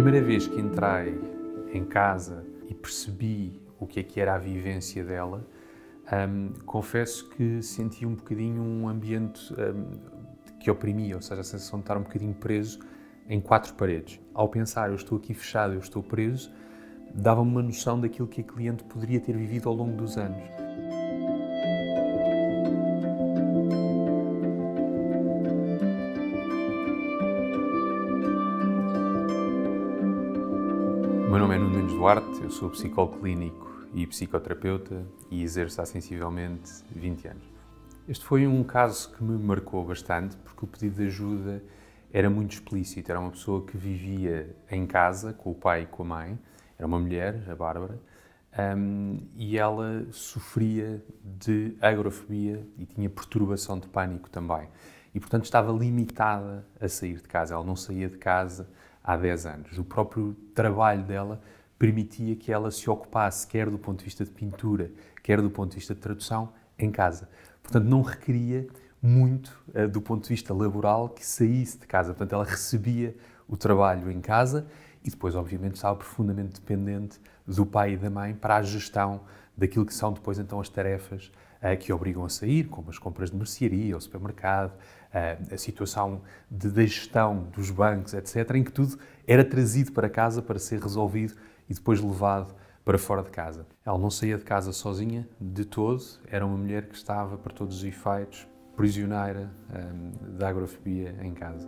primeira vez que entrei em casa e percebi o que era a vivência dela, confesso que senti um bocadinho um ambiente que oprimia, ou seja, a sensação de estar um bocadinho preso em quatro paredes. Ao pensar, eu estou aqui fechado, eu estou preso, dava-me uma noção daquilo que a cliente poderia ter vivido ao longo dos anos. O meu nome é Nuno Mendes Duarte, eu sou psicólogo clínico e psicoterapeuta e exerço há sensivelmente 20 anos. Este foi um caso que me marcou bastante porque o pedido de ajuda era muito explícito. Era uma pessoa que vivia em casa com o pai e com a mãe, era uma mulher, a Bárbara, e ela sofria de agorafobia e tinha perturbação de pânico também. E, portanto, estava limitada a sair de casa. Ela não saía de casa há 10 anos. O próprio trabalho dela permitia que ela se ocupasse, quer do ponto de vista de pintura, quer do ponto de vista de tradução, em casa. Portanto, não requeria muito, do ponto de vista laboral, que saísse de casa. Portanto, ela recebia o trabalho em casa e depois, obviamente, estava profundamente dependente do pai e da mãe para a gestão daquilo que são depois, então, as tarefas que a obrigam a sair, como as compras de mercearia, o supermercado, a situação da gestão dos bancos, etc., em que tudo era trazido para casa para ser resolvido e depois levado para fora de casa. Ela não saía de casa sozinha, de todo. Era uma mulher que estava, para todos os efeitos, prisioneira da agorafobia em casa.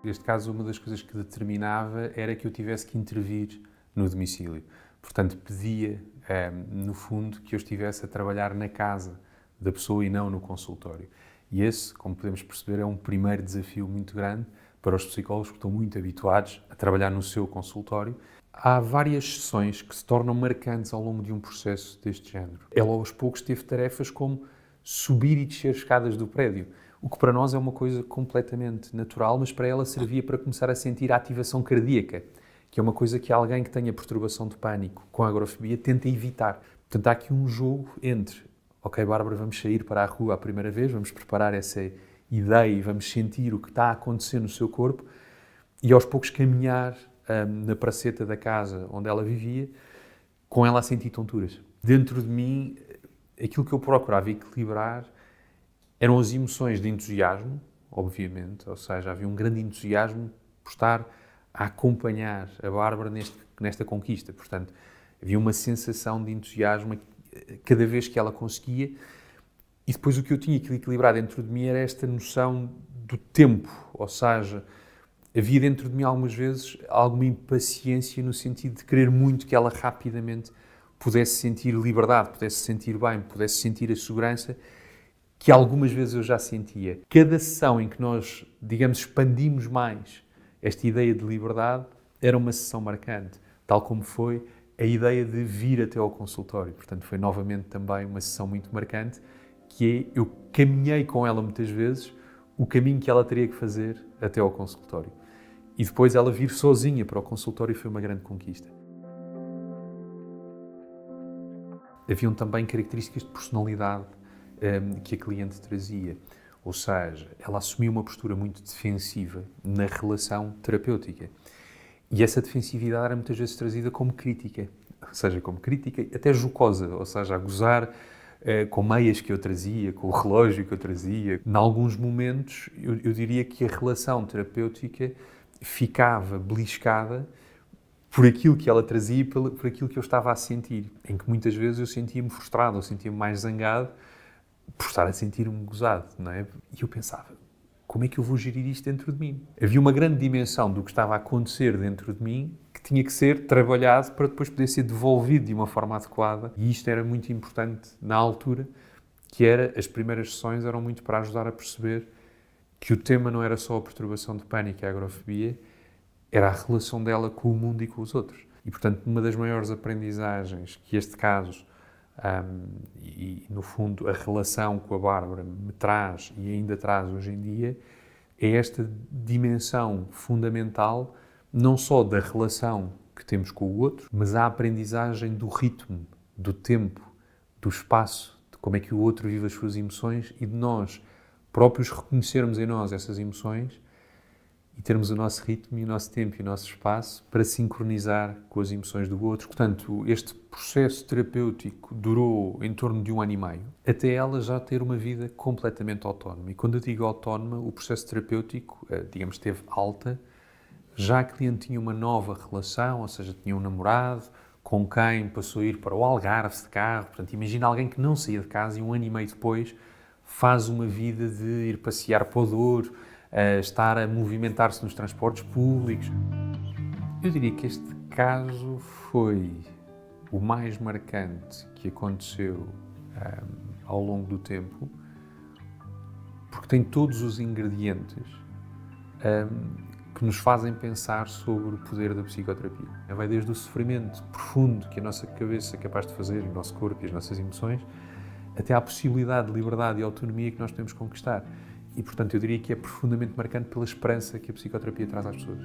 Neste caso, uma das coisas que determinava era que eu tivesse que intervir no domicílio. Portanto, pedia, no fundo, que eu estivesse a trabalhar na casa da pessoa e não no consultório. E esse, como podemos perceber, é um primeiro desafio muito grande para os psicólogos que estão muito habituados a trabalhar no seu consultório. Há várias sessões que se tornam marcantes ao longo de um processo deste género. Ela, aos poucos, teve tarefas como subir e descer escadas do prédio, o que para nós é uma coisa completamente natural, mas para ela servia para começar a sentir a ativação cardíaca, que é uma coisa que alguém que tenha perturbação de pânico com agorafobia tenta evitar. Portanto, há aqui um jogo entre, ok, Bárbara, vamos sair para a rua a primeira vez, vamos preparar essa ideia e vamos sentir o que está a acontecer no seu corpo e aos poucos caminhar na praceta da casa onde ela vivia, com ela a sentir tonturas. Dentro de mim, aquilo que eu procurava equilibrar eram as emoções de entusiasmo, obviamente, ou seja, havia um grande entusiasmo por estar a acompanhar a Bárbara nesta conquista. Portanto, havia uma sensação de entusiasmo cada vez que ela conseguia. E depois o que eu tinha que equilibrar dentro de mim era esta noção do tempo, ou seja, havia dentro de mim algumas vezes alguma impaciência no sentido de querer muito que ela rapidamente pudesse sentir liberdade, pudesse sentir bem, pudesse sentir a segurança que algumas vezes eu já sentia. Cada sessão em que nós, digamos, expandimos mais esta ideia de liberdade era uma sessão marcante, tal como foi a ideia de vir até ao consultório. Portanto, foi novamente também uma sessão muito marcante, que é, eu caminhei com ela muitas vezes o caminho que ela teria que fazer até ao consultório. E depois ela vir sozinha para o consultório foi uma grande conquista. Haviam também características de personalidade que a cliente trazia. Ou seja, ela assumiu uma postura muito defensiva na relação terapêutica. E essa defensividade era muitas vezes trazida como crítica. Ou seja, como crítica até jocosa, ou seja, a gozar com meias que eu trazia, com o relógio que eu trazia. Em alguns momentos, eu diria que a relação terapêutica ficava beliscada por aquilo que ela trazia e por aquilo que eu estava a sentir, em que muitas vezes eu sentia-me frustrado, ou sentia-me mais zangado por estar a sentir-me gozado, não é? E eu pensava, como é que eu vou gerir isto dentro de mim? Havia uma grande dimensão do que estava a acontecer dentro de mim que tinha que ser trabalhado para depois poder ser devolvido de uma forma adequada. E isto era muito importante na altura, que era, as primeiras sessões eram muito para ajudar a perceber que o tema não era só a perturbação de pânico e a agorafobia, era a relação dela com o mundo e com os outros. E, portanto, uma das maiores aprendizagens que este caso e, no fundo, a relação com a Bárbara me traz e ainda traz hoje em dia é esta dimensão fundamental, não só da relação que temos com o outro, mas a aprendizagem do ritmo, do tempo, do espaço, de como é que o outro vive as suas emoções e de nós próprios reconhecermos em nós essas emoções e termos o nosso ritmo e o nosso tempo e o nosso espaço para sincronizar com as emoções do outro. Portanto, este processo terapêutico durou em torno de 1 ano e meio, até ela já ter uma vida completamente autónoma. E quando eu digo autónoma, o processo terapêutico, digamos, teve alta, já a cliente tinha uma nova relação, ou seja, tinha um namorado, com quem passou a ir para o Algarve de carro. Portanto, imagina alguém que não saía de casa e 1 ano e meio depois faz uma vida de ir passear para o Douro, estar a movimentar-se nos transportes públicos. Eu diria que este caso foi o mais marcante que aconteceu ao longo do tempo, porque tem todos os ingredientes que nos fazem pensar sobre o poder da psicoterapia. Vai desde o sofrimento profundo que a nossa cabeça é capaz de fazer, o nosso corpo e as nossas emoções, até à possibilidade de liberdade e autonomia que nós podemos conquistar. E, portanto, eu diria que é profundamente marcante pela esperança que a psicoterapia traz às pessoas.